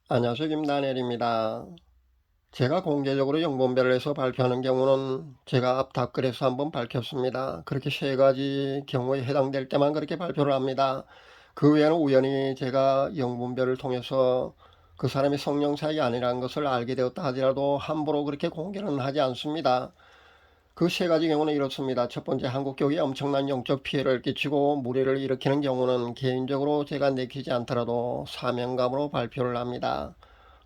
안녕하세요. 김다니엘입니다. 제가 공개적으로 영분별을 해서 발표하는 경우는 제가 앞 답글에서 한번 밝혔습니다. 그렇게 세 가지 경우에 해당될 때만 그렇게 발표를 합니다. 그 외에는 우연히 제가 영분별을 통해서 그 사람이 성령사이 아니라는 것을 알게 되었다 하더라도 함부로 그렇게 공개는 하지 않습니다. 그 세 가지 경우는 이렇습니다. 첫 번째, 한국교회에 엄청난 영적 피해를 끼치고 무리를 일으키는 경우는 개인적으로 제가 내키지 않더라도 사명감으로 발표를 합니다.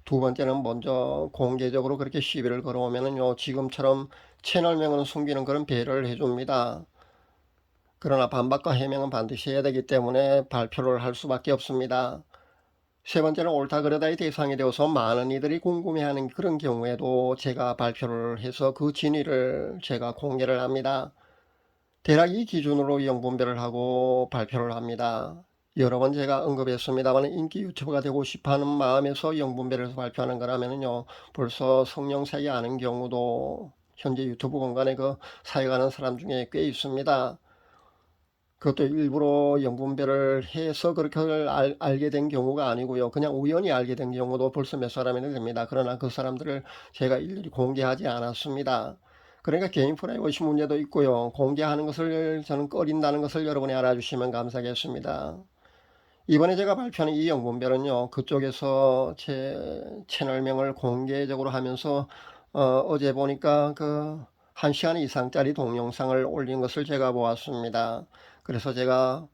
두 번째는 먼저 공개적으로 그렇게 시비를 걸어오면은요, 지금처럼 채널명은 숨기는 그런 배려를 해줍니다. 그러나 반박과 해명은 반드시 해야 되기 때문에 발표를 할 수밖에 없습니다. 세 번째는 옳다 그러다의 대상이 되어서 많은 이들이 궁금해하는 그런 경우에도 제가 발표를 해서 그 진위를 제가 공개를 합니다. 대략 이 기준으로 영분별을 하고 발표를 합니다. 여러 번 제가 언급했습니다만 인기 유튜버가 되고 싶어하는 마음에서 영분별해서 발표하는 거라면요, 벌써 성령사이 아는 경우도 현재 유튜브 공간에 그 사역하는 사람 중에 꽤 있습니다. 그것도 일부러 영분별을 해서 그렇게 알게 된 경우가 아니고요, 그냥 우연히 알게 된 경우도 벌써 몇 사람이나 됩니다. 그러나 그 사람들을 제가 일일이 공개하지 않았습니다. 그러니까 개인 프라이버시 문제도 있고요, 공개하는 것을 저는 꺼린다는 것을 여러분이 알아주시면 감사하겠습니다. 이번에 제가 발표하는 이 영분별은요, 그쪽에서 제 채널명을 공개적으로 하면서 어제 보니까 그 1시간 이상짜리 동영상을 올린 것을 제가 보았습니다. 그래서 제가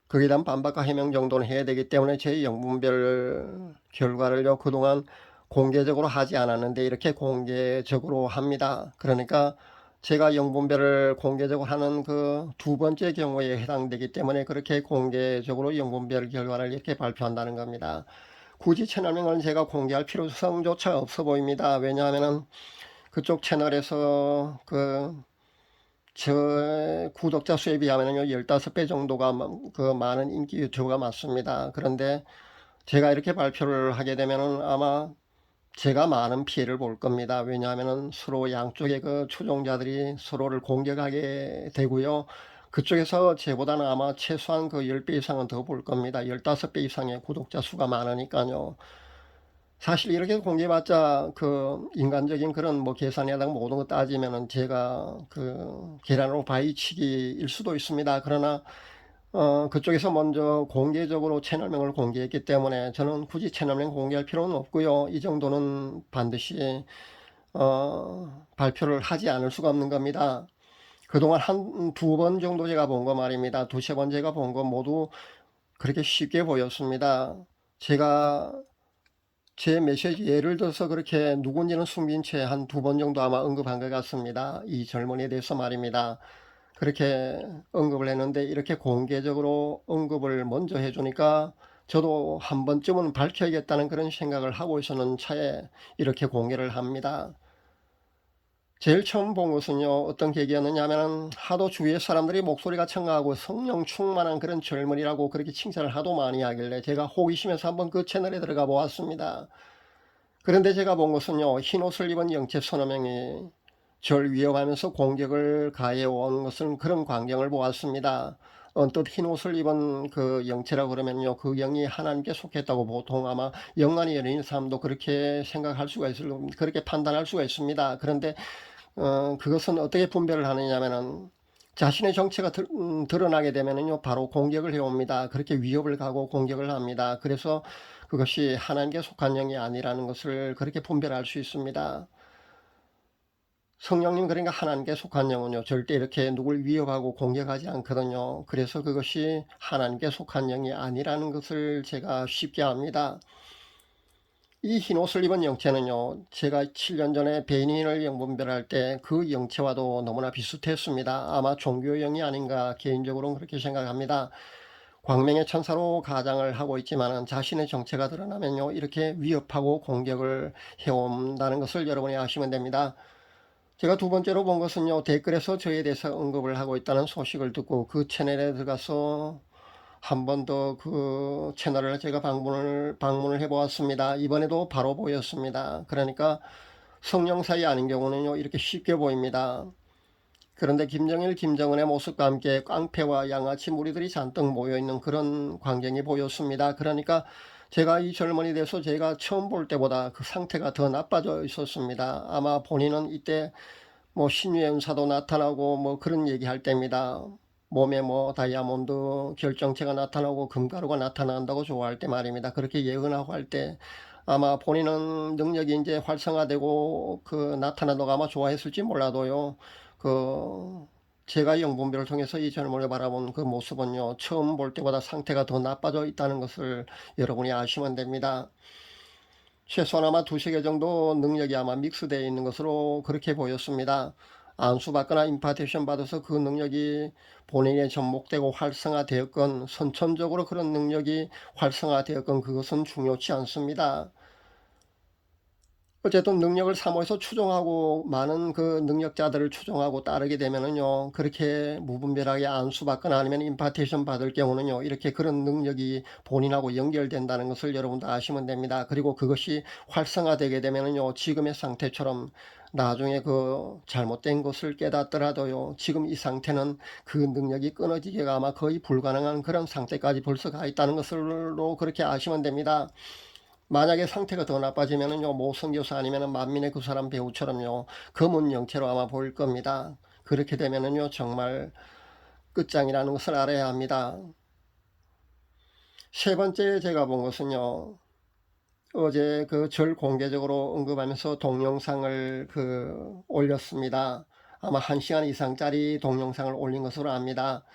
거기에 대한 반박과 해명 정도는 해야 되기 때문에 제 영분별 결과를요, 그동안 공개적으로 하지 않았는데 이렇게 공개적으로 합니다. 그러니까 제가 영분별을 공개적으로 하는 그 두 번째 경우에 해당되기 때문에 그렇게 공개적으로 영분별 결과를 이렇게 발표한다는 겁니다. 굳이 채널명을 제가 공개할 필요성조차 없어 보입니다. 왜냐하면 그쪽 채널에서 저 구독자 수에 비하면요, 15배 정도가 그 많은 인기 유튜브가 맞습니다. 그런데 제가 이렇게 발표를 하게 되면은 아마 제가 많은 피해를 볼 겁니다. 왜냐하면은 서로 양쪽의 그 추종자들이 서로를 공격하게 되고요, 그쪽에서 제보다는 아마 최소한 그 10배 이상은 더 볼 겁니다. 15배 이상의 구독자 수가 많으니까요. 사실 이렇게 공개받자 그 인간적인 그런 뭐 계산에다가 모든 거 따지면은 제가 그 계란으로 바위치기일 수도 있습니다. 그러나 그쪽에서 먼저 공개적으로 채널명을 공개했기 때문에 저는 굳이 채널명 공개할 필요는 없고요. 이 정도는 반드시 발표를 하지 않을 수가 없는 겁니다. 그동안 한 두 번 정도 제가 본 거 말입니다. 두세 번 제가 본 거 모두 그렇게 쉽게 보였습니다. 제가 제 메시지 예를 들어서 그렇게 누군지는 숨긴 채 한 두 번 정도 아마 언급한 것 같습니다. 이 젊은이에 대해서 말입니다. 그렇게 언급을 했는데 이렇게 공개적으로 언급을 먼저 해주니까 저도 한 번쯤은 밝혀야겠다는 그런 생각을 하고 있었는 차에 이렇게 공개를 합니다. 제일 처음 본 것은요, 어떤 계기였느냐 하면 하도 주위의 사람들이 목소리가 청아하고 성령 충만한 그런 젊은이라고 그렇게 칭찬을 하도 많이 하길래 제가 호기심에서 한번 그 채널에 들어가 보았습니다. 그런데 제가 본 것은요, 흰옷을 입은 영체 서너 명이 절 위협하면서 공격을 가해온 것은 그런 광경을 보았습니다. 언뜻 흰옷을 입은 그 영체라고 그러면요, 그 영이 하나님께 속했다고 보통 아마 영안이 열린 사람도 그렇게 생각할 수가 그렇게 판단할 수가 있습니다. 그런데 그것은 어떻게 분별을 하느냐면은 자신의 정체가 드러나게 되면은요, 바로 공격을 해옵니다. 그렇게 위협을 가고 공격을 합니다. 그래서 그것이 하나님께 속한 영이 아니라는 것을 그렇게 분별할 수 있습니다. 성령님, 그러니까 하나님께 속한 영은요, 절대 이렇게 누굴 위협하고 공격하지 않거든요. 그래서 그것이 하나님께 속한 영이 아니라는 것을 제가 쉽게 압니다. 이 흰옷을 입은 영체는요, 제가 7년 전에 베니인을 영분별할 때 그 영체와도 너무나 비슷했습니다. 아마 종교영이 아닌가 개인적으로는 그렇게 생각합니다. 광명의 천사로 가장을 하고 있지만 자신의 정체가 드러나면요, 이렇게 위협하고 공격을 해온다는 것을 여러분이 아시면 됩니다. 제가 두 번째로 본 것은요, 댓글에서 저에 대해서 언급을 하고 있다는 소식을 듣고 그 채널에 들어가서 한 번 더 그 채널을 제가 방문을 해 보았습니다. 이번에도 바로 보였습니다. 그러니까 성령 사이 아닌 경우는요, 이렇게 쉽게 보입니다. 그런데 김정일, 김정은의 모습과 함께 깡패와 양아치 무리들이 잔뜩 모여있는 그런 광경이 보였습니다. 그러니까 제가 이 젊은이 돼서 제가 처음 볼 때보다 그 상태가 더 나빠져 있었습니다. 아마 본인은 이때 뭐 신유연사도 나타나고 뭐 그런 얘기할 때입니다. 몸에 뭐 다이아몬드 결정체가 나타나고 금가루가 나타난다고 좋아할 때 말입니다. 그렇게 예언하고 할 때 아마 본인은 능력이 이제 활성화되고 그 나타나도록 아마 좋아했을지 몰라도요. 그 제가 영분별을 통해서 이 젊은이를 바라본 그 모습은요, 처음 볼 때보다 상태가 더 나빠져 있다는 것을 여러분이 아시면 됩니다. 최소한 아마 두세 개 정도 능력이 아마 믹스되어 있는 것으로 그렇게 보였습니다. 안수받거나 임파테이션 받아서 그 능력이 본인에 접목되고 활성화되었건 선천적으로 그런 능력이 활성화되었건 그것은 중요치 않습니다. 어쨌든 능력을 사모해서 추종하고 많은 그 능력자들을 추종하고 따르게 되면은요, 그렇게 무분별하게 안수받거나 아니면 임파테이션 받을 경우는요, 이렇게 그런 능력이 본인하고 연결된다는 것을 여러분도 아시면 됩니다. 그리고 그것이 활성화되게 되면은요, 지금의 상태처럼 나중에 그 잘못된 것을 깨닫더라도요, 지금 이 상태는 그 능력이 끊어지기가 아마 거의 불가능한 그런 상태까지 벌써 가 있다는 것으로 그렇게 아시면 됩니다. 만약에 상태가 더 나빠지면은요, 모성교사 아니면은 만민의 그 사람 배우처럼요, 검은 영체로 아마 보일 겁니다. 그렇게 되면은요, 정말 끝장이라는 것을 알아야 합니다. 세 번째 제가 본 것은요, 어제 그 절 공개적으로 언급하면서 동영상을 올렸습니다. 아마 1시간 이상짜리 동영상을 올린 것으로 압니다.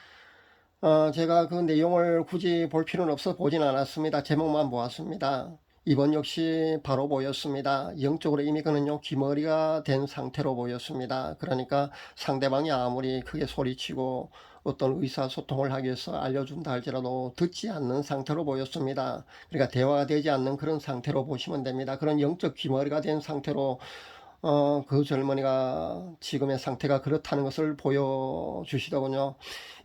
제가 그 내용을 굳이 볼 필요는 없어 보진 않았습니다. 제목만 보았습니다. 이번 역시 바로 보였습니다. 영적으로 이미 그는요, 귀머리가 된 상태로 보였습니다. 그러니까 상대방이 아무리 크게 소리치고 어떤 의사소통을 하기 위해서 알려준다 할지라도 듣지 않는 상태로 보였습니다. 그러니까 대화가 되지 않는 그런 상태로 보시면 됩니다. 그런 영적 귀머리가 된 상태로 그 젊은이가 지금의 상태가 그렇다는 것을 보여주시더군요.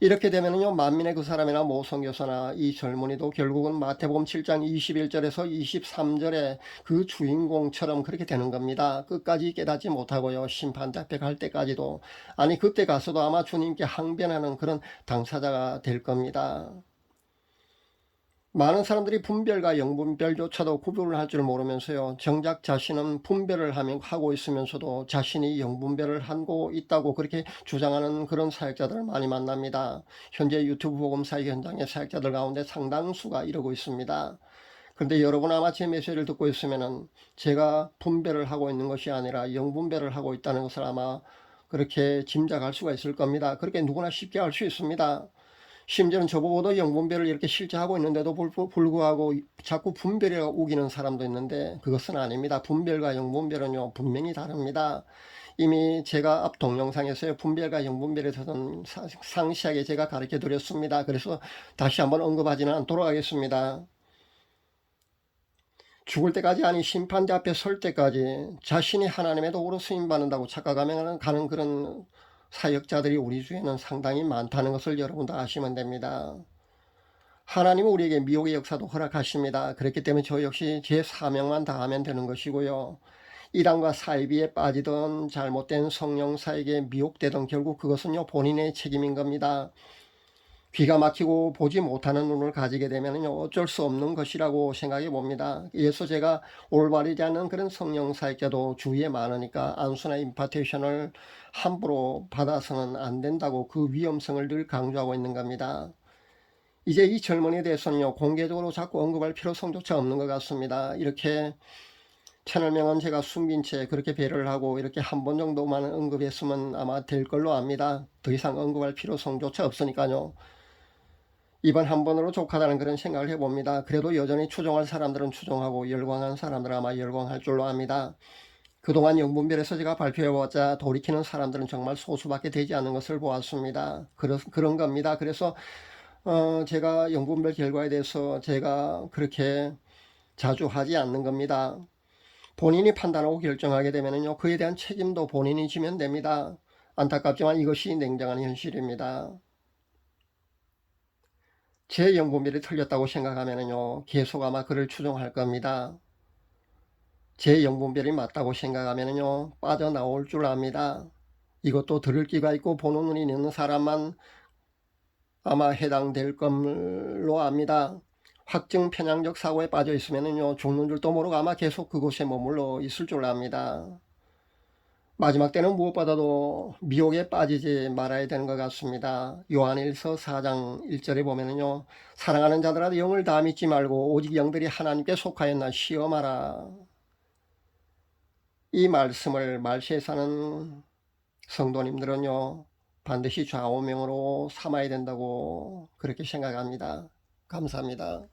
이렇게 되면은요, 만민의 그 사람이나 모성교사나 이 젊은이도 결국은 마태복음 7장 21절에서 23절에 그 주인공처럼 그렇게 되는 겁니다. 끝까지 깨닫지 못하고요, 심판대 앞에 갈 때까지도. 아니, 그때 가서도 아마 주님께 항변하는 그런 당사자가 될 겁니다. 많은 사람들이 분별과 영분별조차도 구분을 할 줄 모르면서요, 정작 자신은 분별을 하고 있으면서도 자신이 영분별을 하고 있다고 그렇게 주장하는 그런 사역자들을 많이 만납니다. 현재 유튜브 복음 사역 현장의 사역자들 가운데 상당수가 이러고 있습니다. 그런데 여러분 아마 제 메시지를 듣고 있으면은 제가 분별을 하고 있는 것이 아니라 영분별을 하고 있다는 것을 아마 그렇게 짐작할 수가 있을 겁니다. 그렇게 누구나 쉽게 알 수 있습니다. 심지어는 저보고도 영분별을 이렇게 실제하고 있는데도 불구하고 자꾸 분별이라고 우기는 사람도 있는데 그것은 아닙니다. 분별과 영분별은요, 분명히 다릅니다. 이미 제가 앞 동영상에서요, 분별과 영분별에 대해서는 상시하게 제가 가르쳐 드렸습니다. 그래서 다시 한번 언급하지는 않도록 하겠습니다. 죽을 때까지, 아니 심판대 앞에 설 때까지 자신이 하나님의 도구로 쓰임받는다고 착각하면 가는 그런 사역자들이 우리 주에는 상당히 많다는 것을 여러분도 아시면 됩니다. 하나님은 우리에게 미혹의 역사도 허락하십니다. 그렇기 때문에 저 역시 제 사명만 다하면 되는 것이고요. 이단과 사이비에 빠지던 잘못된 성령사에게 미혹되던 결국 그것은요, 본인의 책임인 겁니다. 귀가 막히고 보지 못하는 눈을 가지게 되면 어쩔 수 없는 것이라고 생각해 봅니다. 그래서 제가 올바르지 않은 그런 성령 사역자도 주위에 많으니까 안수나 임파테이션을 함부로 받아서는 안 된다고 그 위험성을 늘 강조하고 있는 겁니다. 이제 이 젊은이에 대해서는요, 공개적으로 자꾸 언급할 필요성조차 없는 것 같습니다. 이렇게 채널 명은 제가 숨긴 채 그렇게 배려를 하고 이렇게 한 번 정도만 언급했으면 아마 될 걸로 압니다. 더 이상 언급할 필요성조차 없으니까요. 이번 한 번으로 족하다는 그런 생각을 해봅니다. 그래도 여전히 추종할 사람들은 추종하고 열광한 사람들은 아마 열광할 줄로 압니다. 그동안 영분별에서 제가 발표해봤자 돌이키는 사람들은 정말 소수밖에 되지 않는 것을 보았습니다. 그런 겁니다. 그래서 제가 영분별 결과에 대해서 제가 그렇게 자주 하지 않는 겁니다. 본인이 판단하고 결정하게 되면요, 그에 대한 책임도 본인이 지면 됩니다. 안타깝지만 이것이 냉정한 현실입니다. 제 영분별이 틀렸다고 생각하면요, 계속 아마 그를 추종할 겁니다. 제 영분별이 맞다고 생각하면요, 빠져나올 줄 압니다. 이것도 들을 귀가 있고 보는 눈이 있는 사람만 아마 해당될 걸로 압니다. 확증 편향적 사고에 빠져 있으면요 죽는 줄도 모르고 아마 계속 그곳에 머물러 있을 줄 압니다. 마지막 때는 무엇보다도 미혹에 빠지지 말아야 되는 것 같습니다. 요한일서 4장 1절에 보면은요, 사랑하는 자들아 영을 다 믿지 말고 오직 영들이 하나님께 속하였나 시험하라. 이 말씀을 말세에 사는 성도님들은요 반드시 좌우명으로 삼아야 된다고 그렇게 생각합니다. 감사합니다.